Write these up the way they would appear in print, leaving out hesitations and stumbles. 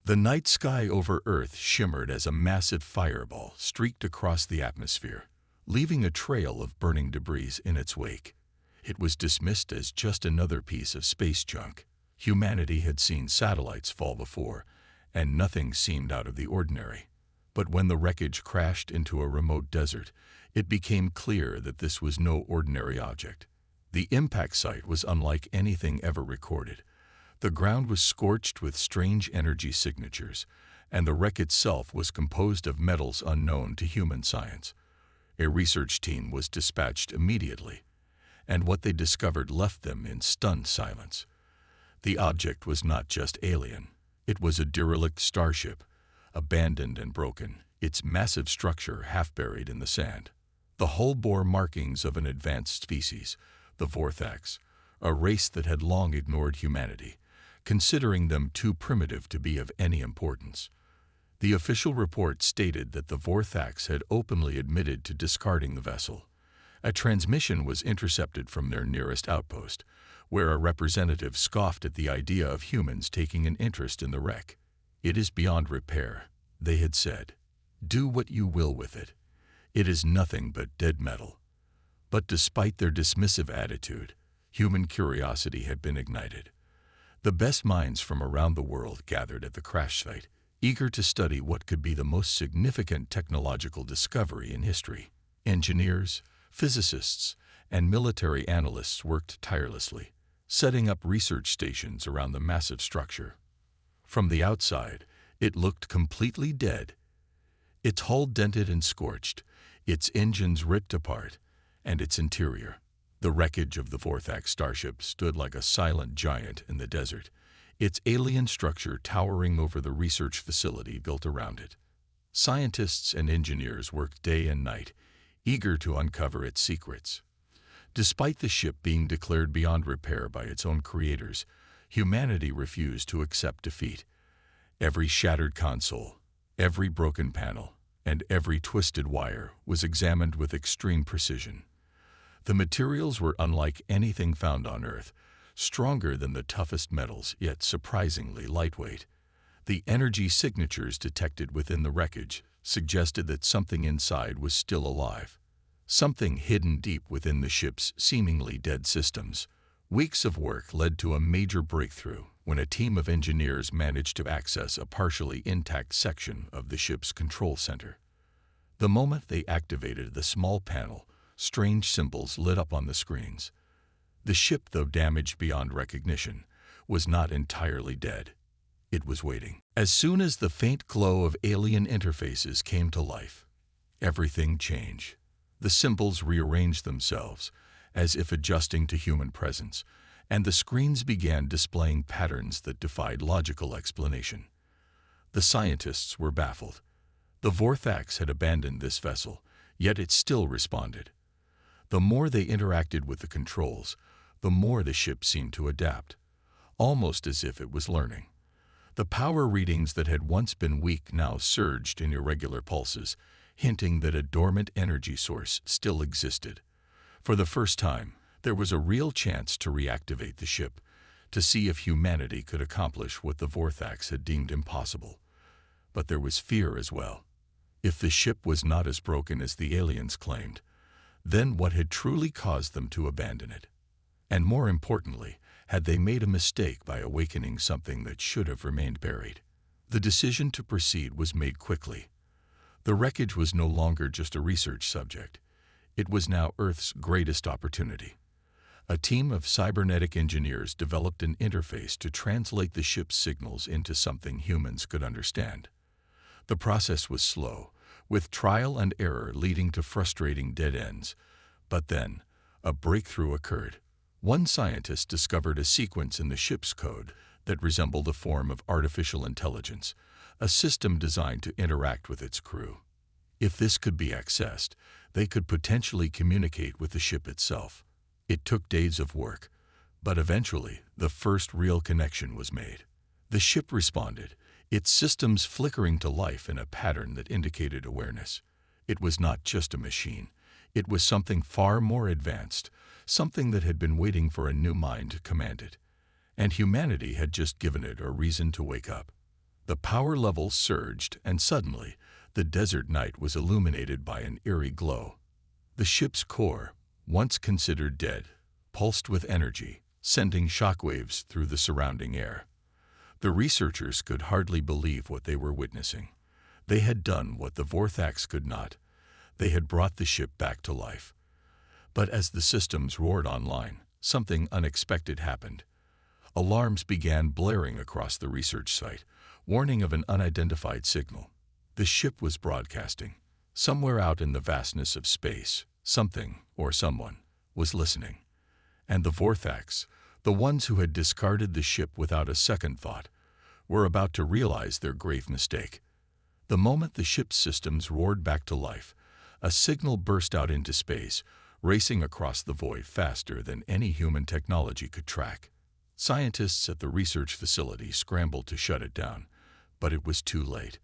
The night sky over Earth shimmered as a massive fireball streaked across the atmosphere, leaving a trail of burning debris in its wake. It was dismissed as just another piece of space junk. Humanity had seen satellites fall before, and nothing seemed out of the ordinary. But when the wreckage crashed into a remote desert, it became clear that this was no ordinary object. The impact site was unlike anything ever recorded. The ground was scorched with strange energy signatures, and the wreck itself was composed of metals unknown to human science. A research team was dispatched immediately, and what they discovered left them in stunned silence. The object was not just alien. It was a derelict starship, abandoned and broken, its massive structure half buried in the sand. The hull bore markings of an advanced species, the Vorthax, a race that had long ignored humanity, considering them too primitive to be of any importance. The official report stated that the Vorthax had openly admitted to discarding the vessel. A transmission was intercepted from their nearest outpost, where a representative scoffed at the idea of humans taking an interest in the wreck. "It is beyond repair," they had said. "Do what you will with it. It is nothing but dead metal." But despite their dismissive attitude, human curiosity had been ignited. The best minds from around the world gathered at the crash site, eager to study what could be the most significant technological discovery in history. Engineers, physicists, and military analysts worked tirelessly, setting up research stations around the massive structure. From the outside, it looked completely dead. Its hull dented and scorched, its engines ripped apart, and its interior, the wreckage of the Vorthax starship, stood like a silent giant in the desert, its alien structure towering over the research facility built around it. Scientists and engineers worked day and night, eager to uncover its secrets. Despite the ship being declared beyond repair by its own creators, humanity refused to accept defeat. Every shattered console, every broken panel, and every twisted wire was examined with extreme precision. The materials were unlike anything found on Earth, stronger than the toughest metals, yet surprisingly lightweight. The energy signatures detected within the wreckage suggested that something inside was still alive, something hidden deep within the ship's seemingly dead systems. Weeks of work led to a major breakthrough when a team of engineers managed to access a partially intact section of the ship's control center. The moment they activated the small panel, strange symbols lit up on the screens. The ship, though damaged beyond recognition, was not entirely dead. It was waiting. As soon as the faint glow of alien interfaces came to life, everything changed. The symbols rearranged themselves, as if adjusting to human presence, and the screens began displaying patterns that defied logical explanation. The scientists were baffled. The Vorthax had abandoned this vessel, yet it still responded. The more they interacted with the controls, the more the ship seemed to adapt, almost as if it was learning. The power readings that had once been weak now surged in irregular pulses, hinting that a dormant energy source still existed. For the first time, there was a real chance to reactivate the ship, to see if humanity could accomplish what the Vorthax had deemed impossible. But there was fear as well. If the ship was not as broken as the aliens claimed, then what had truly caused them to abandon it? And more importantly, had they made a mistake by awakening something that should have remained buried? The decision to proceed was made quickly. The wreckage was no longer just a research subject. It was now Earth's greatest opportunity. A team of cybernetic engineers developed an interface to translate the ship's signals into something humans could understand. The process was slow, with trial and error leading to frustrating dead ends. But then, a breakthrough occurred. One scientist discovered a sequence in the ship's code that resembled a form of artificial intelligence, a system designed to interact with its crew. If this could be accessed, they could potentially communicate with the ship itself. It took days of work, but eventually the first real connection was made. The ship responded, its systems flickering to life in a pattern that indicated awareness. It was not just a machine. It was something far more advanced, something that had been waiting for a new mind to command it. And humanity had just given it a reason to wake up. The power levels surged, and suddenly, the desert night was illuminated by an eerie glow. The ship's core, once considered dead, pulsed with energy, sending shockwaves through the surrounding air. The researchers could hardly believe what they were witnessing. They had done what the Vorthax could not. They had brought the ship back to life. But as the systems roared online, something unexpected happened. Alarms began blaring across the research site, warning of an unidentified signal. The ship was broadcasting. Somewhere out in the vastness of space, something, or someone, was listening. And the Vorthax, the ones who had discarded the ship without a second thought, were about to realize their grave mistake. The moment the ship's systems roared back to life, a signal burst out into space, racing across the void faster than any human technology could track. Scientists at the research facility scrambled to shut it down, but it was too late.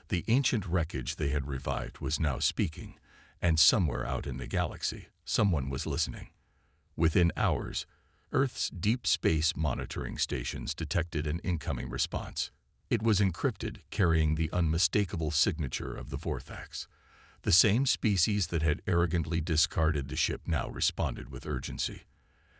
The ancient wreckage they had revived was now speaking, and somewhere out in the galaxy, someone was listening. Within hours, Earth's deep space monitoring stations detected an incoming response. It was encrypted, carrying the unmistakable signature of the Vorthax. The same species that had arrogantly discarded the ship now responded with urgency.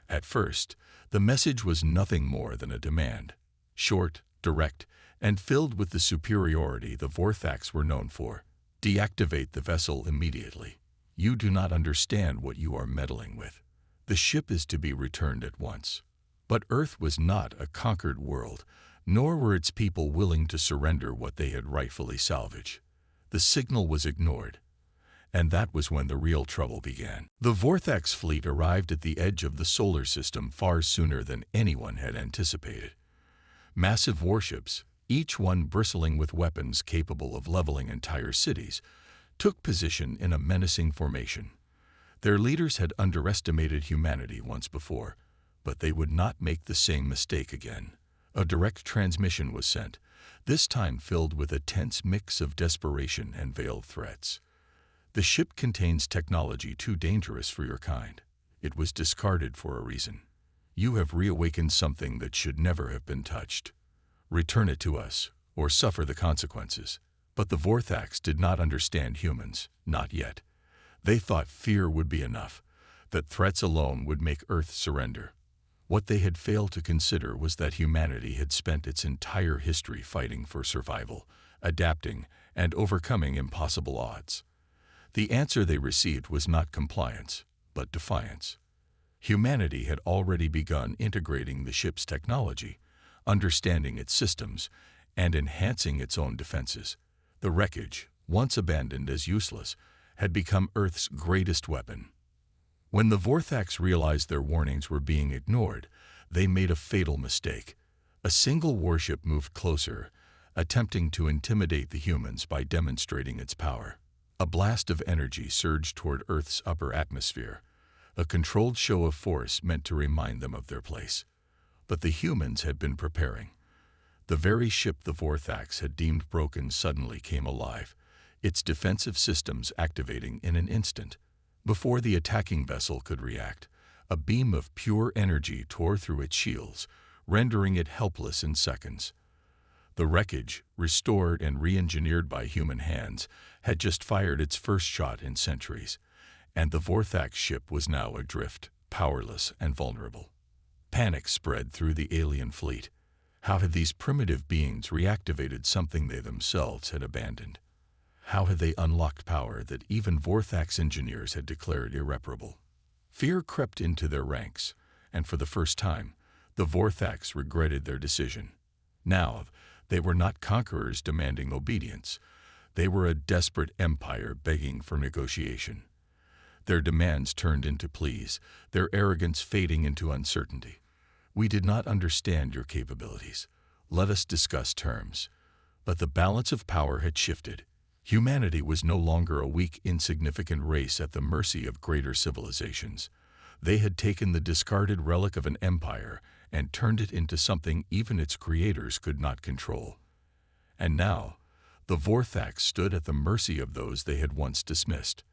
At first, the message was nothing more than a demand. Short, direct, and filled with the superiority the Vorthax were known for. Deactivate the vessel immediately. You do not understand what you are meddling with. The ship is to be returned at once. But Earth was not a conquered world, nor were its people willing to surrender what they had rightfully salvaged. The signal was ignored. And that was when the real trouble began. The Vorthax fleet arrived at the edge of the solar system far sooner than anyone had anticipated. Massive warships, each one bristling with weapons capable of leveling entire cities, took position in a menacing formation. Their leaders had underestimated humanity once before, but they would not make the same mistake again. A direct transmission was sent, this time filled with a tense mix of desperation and veiled threats. The ship contains technology too dangerous for your kind. It was discarded for a reason. You have reawakened something that should never have been touched. Return it to us, or suffer the consequences. But the Vorthax did not understand humans, not yet. They thought fear would be enough, that threats alone would make Earth surrender. What they had failed to consider was that humanity had spent its entire history fighting for survival, adapting, and overcoming impossible odds. The answer they received was not compliance, but defiance. Humanity had already begun integrating the ship's technology, understanding its systems, and enhancing its own defenses. The wreckage, once abandoned as useless, had become Earth's greatest weapon. When the Vorthax realized their warnings were being ignored, they made a fatal mistake. A single warship moved closer, attempting to intimidate the humans by demonstrating its power. A blast of energy surged toward Earth's upper atmosphere, a controlled show of force meant to remind them of their place. But the humans had been preparing. The very ship the Vorthax had deemed broken suddenly came alive, its defensive systems activating in an instant. Before the attacking vessel could react, a beam of pure energy tore through its shields, rendering it helpless in seconds. The wreckage, restored and re-engineered by human hands, had just fired its first shot in centuries, and the Vorthax ship was now adrift, powerless and vulnerable. Panic spread through the alien fleet. How had these primitive beings reactivated something they themselves had abandoned? How had they unlocked power that even Vorthax engineers had declared irreparable? Fear crept into their ranks, and for the first time, the Vorthax regretted their decision. Now, they were not conquerors demanding obedience. They were a desperate empire begging for negotiation. Their demands turned into pleas, their arrogance fading into uncertainty. We did not understand your capabilities. Let us discuss terms. But the balance of power had shifted. Humanity was no longer a weak, insignificant race at the mercy of greater civilizations. They had taken the discarded relic of an empire and turned it into something even its creators could not control. And now, the Vorthax stood at the mercy of those they had once dismissed.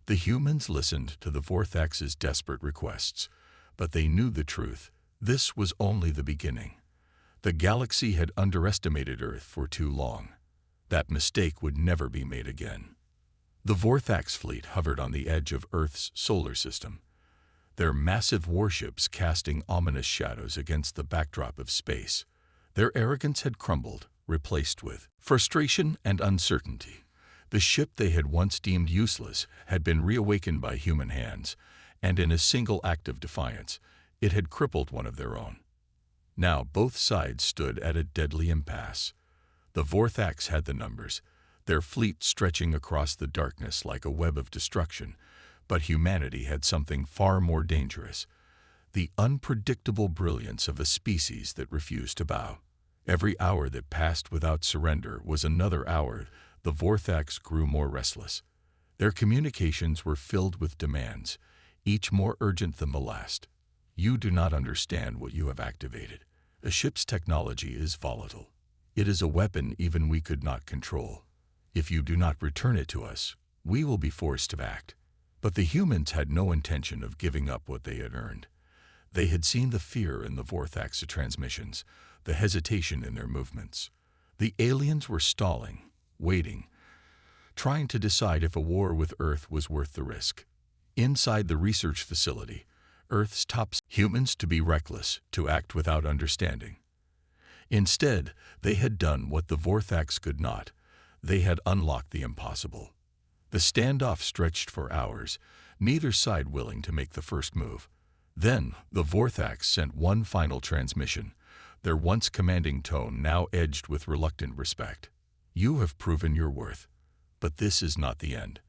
The humans listened to the Vorthax's desperate requests, but they knew the truth. This was only the beginning. The galaxy had underestimated Earth for too long. That mistake would never be made again. The Vorthax fleet hovered on the edge of Earth's solar system, their massive warships casting ominous shadows against the backdrop of space. Their arrogance had crumbled, replaced with frustration and uncertainty. The ship they had once deemed useless had been reawakened by human hands, and in a single act of defiance, it had crippled one of their own. Now both sides stood at a deadly impasse. The Vorthax had the numbers, their fleet stretching across the darkness like a web of destruction, but humanity had something far more dangerous: the unpredictable brilliance of a species that refused to bow. Every hour that passed without surrender was another hour. The Vorthax grew more restless. Their communications were filled with demands, each more urgent than the last. You do not understand what you have activated. A ship's technology is volatile. It is a weapon even we could not control. If you do not return it to us, we will be forced to act. But the humans had no intention of giving up what they had earned. They had seen the fear in the Vorthax transmissions, the hesitation in their movements. The aliens were stalling, waiting, trying to decide if a war with Earth was worth the risk. Inside the research facility, Earth's top humans to be reckless, to act without understanding. Instead, they had done what the Vorthax could not. They had unlocked the impossible. The standoff stretched for hours, neither side willing to make the first move. Then, the Vorthax sent one final transmission, their once commanding tone now edged with reluctant respect. You have proven your worth, but this is not the end.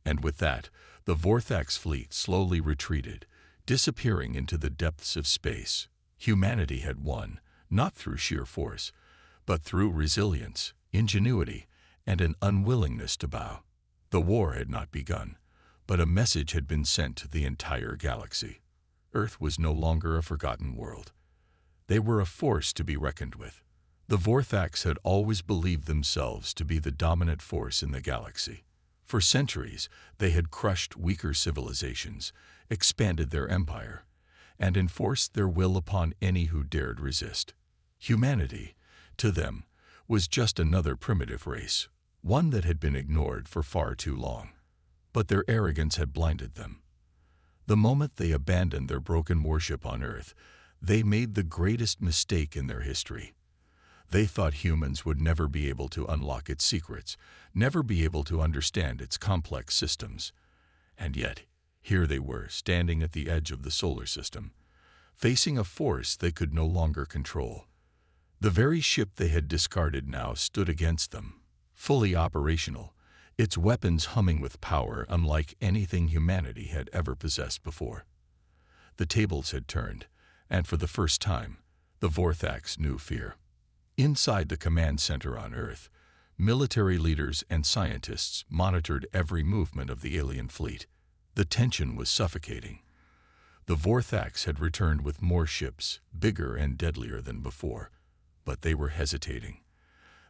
And with that, the Vorthax fleet slowly retreated, disappearing into the depths of space. Humanity had won, not through sheer force, but through resilience, ingenuity, and an unwillingness to bow. The war had not begun, but a message had been sent to the entire galaxy. Earth was no longer a forgotten world. They were a force to be reckoned with. The Vorthax had always believed themselves to be the dominant force in the galaxy. For centuries, they had crushed weaker civilizations, expanded their empire, and enforced their will upon any who dared resist. Humanity, to them, was just another primitive race, one that had been ignored for far too long. But their arrogance had blinded them. The moment they abandoned their broken worship on Earth, they made the greatest mistake in their history. They thought humans would never be able to unlock its secrets, never be able to understand its complex systems. And yet, here they were, standing at the edge of the solar system, facing a force they could no longer control. The very ship they had discarded now stood against them, fully operational, its weapons humming with power unlike anything humanity had ever possessed before. The tables had turned, and for the first time, the Vorthax knew fear. Inside the command center on Earth, military leaders and scientists monitored every movement of the alien fleet. The tension was suffocating. The Vorthax had returned with more ships, bigger and deadlier than before, but they were hesitating.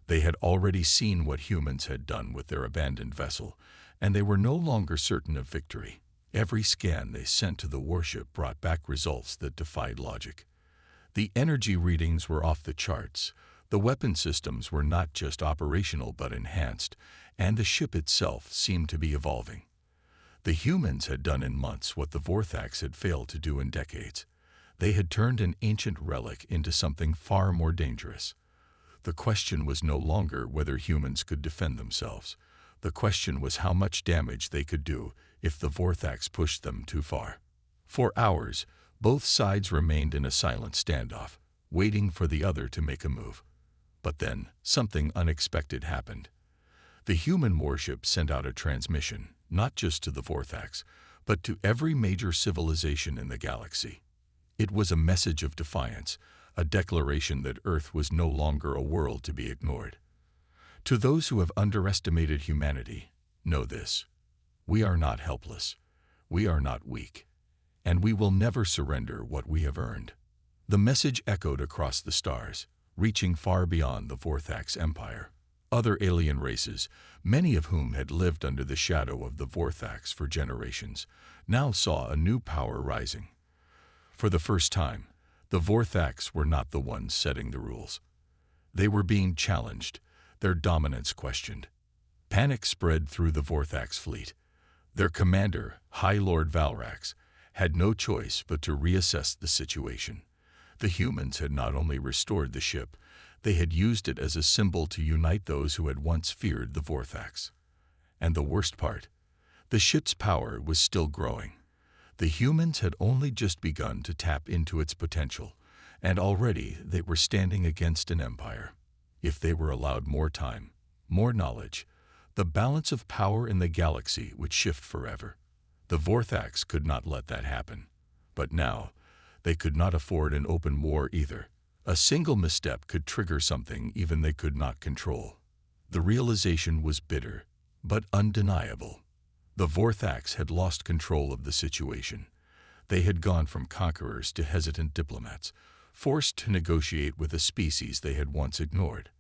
They had already seen what humans had done with their abandoned vessel, and they were no longer certain of victory. Every scan they sent to the warship brought back results that defied logic. The energy readings were off the charts, the weapon systems were not just operational but enhanced, and the ship itself seemed to be evolving. The humans had done in months what the Vorthax had failed to do in decades. They had turned an ancient relic into something far more dangerous. The question was no longer whether humans could defend themselves. The question was how much damage they could do if the Vorthax pushed them too far. For hours, both sides remained in a silent standoff, waiting for the other to make a move. But then, something unexpected happened. The human warship sent out a transmission, not just to the Vorthax, but to every major civilization in the galaxy. It was a message of defiance, a declaration that Earth was no longer a world to be ignored. To those who have underestimated humanity, know this: we are not helpless, we are not weak, and we will never surrender what we have earned. The message echoed across the stars, reaching far beyond the Vorthax Empire. Other alien races, many of whom had lived under the shadow of the Vorthax for generations, now saw a new power rising. For the first time, The Vorthax were not the ones setting the rules. They were being challenged, their dominance questioned. Panic spread through the Vorthax fleet. Their commander, High Lord Valrax, had no choice but to reassess the situation. The humans had not only restored the ship, they had used it as a symbol to unite those who had once feared the Vorthax. And the worst part, the ship's power was still growing. The humans had only just begun to tap into its potential, and already they were standing against an empire. If they were allowed more time, more knowledge, the balance of power in the galaxy would shift forever. The Vorthax could not let that happen. But now, they could not afford an open war either. A single misstep could trigger something even they could not control. The realization was bitter, but undeniable. The Vorthax had lost control of the situation. They had gone from conquerors to hesitant diplomats, forced to negotiate with a species they had once ignored.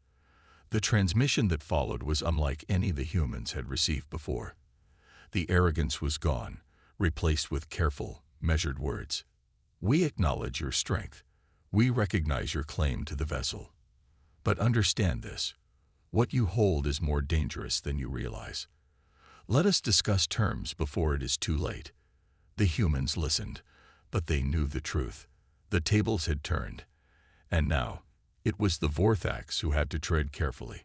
The transmission that followed was unlike any the humans had received before. The arrogance was gone, replaced with careful, measured words. "We acknowledge your strength. We recognize your claim to the vessel. But understand this. What you hold is more dangerous than you realize. Let us discuss terms before it is too late." The humans listened, but they knew the truth. The tables had turned, and now it was the Vorthax who had to tread carefully.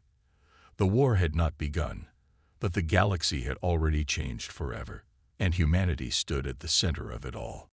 The war had not begun, but the galaxy had already changed forever, and humanity stood at the center of it all.